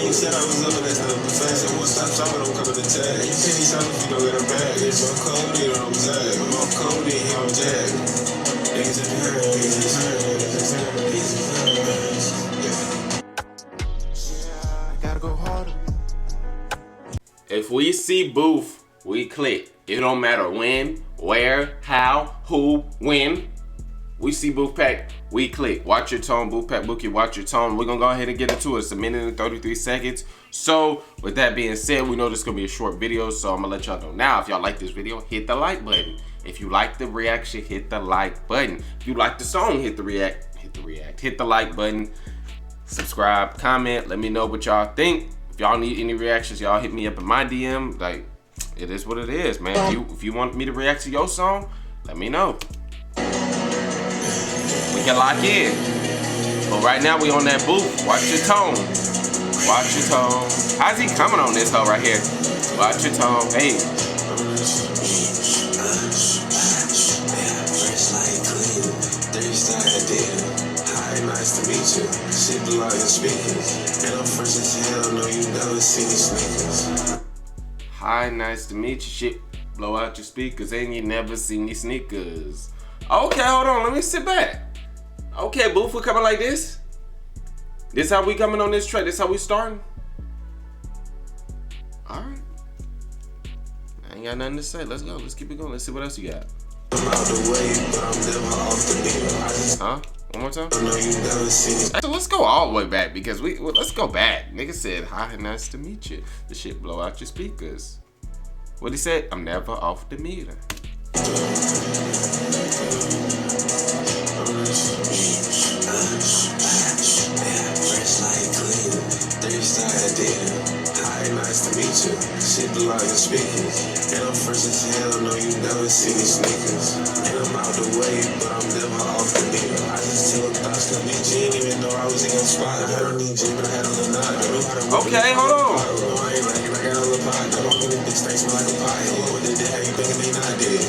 You said I was loving that type of perfection. Won't stop shopping, don't cover the tag. You can't shop if you don't get a bag. It's more cold, you don't zag. More cold, you don't jag. Niggas in her, niggas in her, niggas in her, niggas in her. Yeah, I gotta go harder. If we see Boof, we click. It don't matter when, where, how, who, when. We see BoofPax, we click. Watch your tone, BoofPaxkMooky, watch your tone. We're gonna go ahead and get into it. It's 1 minute and 33 seconds. So, with that being said, we know this is gonna be a short video, so I'm gonna let y'all know now. If y'all like this video, hit the like button. If you like the reaction, hit the like button. If you like the song, hit the like button. Subscribe, comment, let me know what y'all think. If y'all need any reactions, y'all hit me up in my DM. Like, it is what it is, man. If you want me to react to your song, let me know. We can lock in. But right now we on that Boof. Watch your tone. Watch your tone. How's he coming on this hoe right here? Watch your tone. Hey. Nice to meet you. Shit blew out your speakers. And I'm fresh as hell, no you never see me sneakers. Hi, nice to meet you. Shit blow out your speakers and you never see me sneakers. Okay, hold on, let me sit back. Okay, Boof, we coming like this? This how we coming on this track? This how we starting? Alright. I ain't got nothing to say. Let's go. Let's keep it going. Let's see what else you got. I'm out the way, but I'm never off the beat. Huh? One more time? I know you never see me. So let's go all the way back because let's go back. Nigga said, hi, nice to meet you. The shit blow out your speakers. What he said? I'm never off the meter. Nice to meet you. Shit blew out your speakers. And I'm fresh as hell, no you never see me sneakers. And I'm out the way, but I'm never off the meter. I just tell thoughts to me, didn't even know I was in your spot. I don't need gym, but I had a little knot. Okay, hold on. I ain't like it, I got a little pot. I'm off in the bitch, smell like a pie. What did they have you thinking they not dead?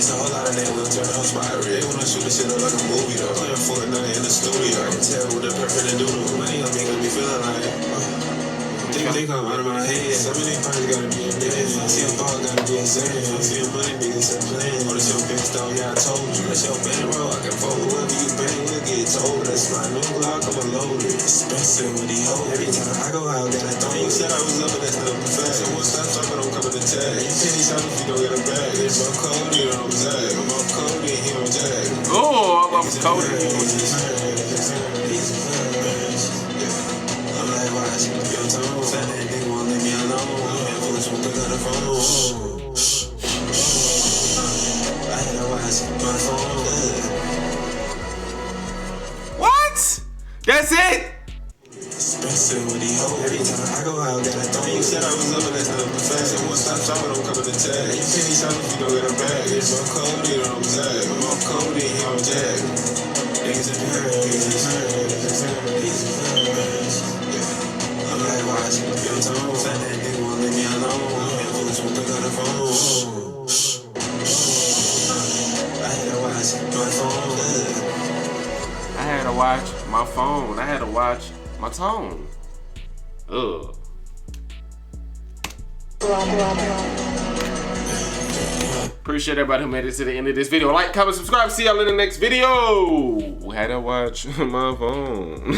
It's a whole lot of that will turn the whole spot red. When I shoot this shit up like a movie, though. Playing Fortnite in the studio. I can tell what the perfect to do to me. I mean, got me feeling like They come out of my head. So many parties gotta be a nigga. I see a ball, gotta be a zen. I see a money, niggas are playing. Oh, this your big stone, yeah, I told you. That's your bankroll, I can fold whoever you bang, we'll get told. That's my new Glock, I'm a loaded. Expensive with the hoe. Every time I go out, got a thong. You said I was loving that stuff perfection. Won't stop talking, don't cover the tag. You can't shop if you don't get a bag. It's more cold, you don't zag. I'm more cold, he don't jag. Oh, I'm cold. What? That's it? Expensive with the hoe. Every time I go out, got a thong. You said I was loving that stuff perfection. Won't stop shopping, don't cover the tag. You can't shop if you don't get a bag. It's more cold, you don't zag. More cold, he don't jag. Niggas in her, niggas in her, niggas in her, niggas in her. I'm like, watch your tone. Fat that nigga won't leave me alone. Fools won't pick up the phone. I had to watch my phone. I had to watch my phone. I had to watch my tone. Ugh. Appreciate everybody who made it to the end of this video. Like, comment, subscribe. See y'all in the next video. I had to watch my phone.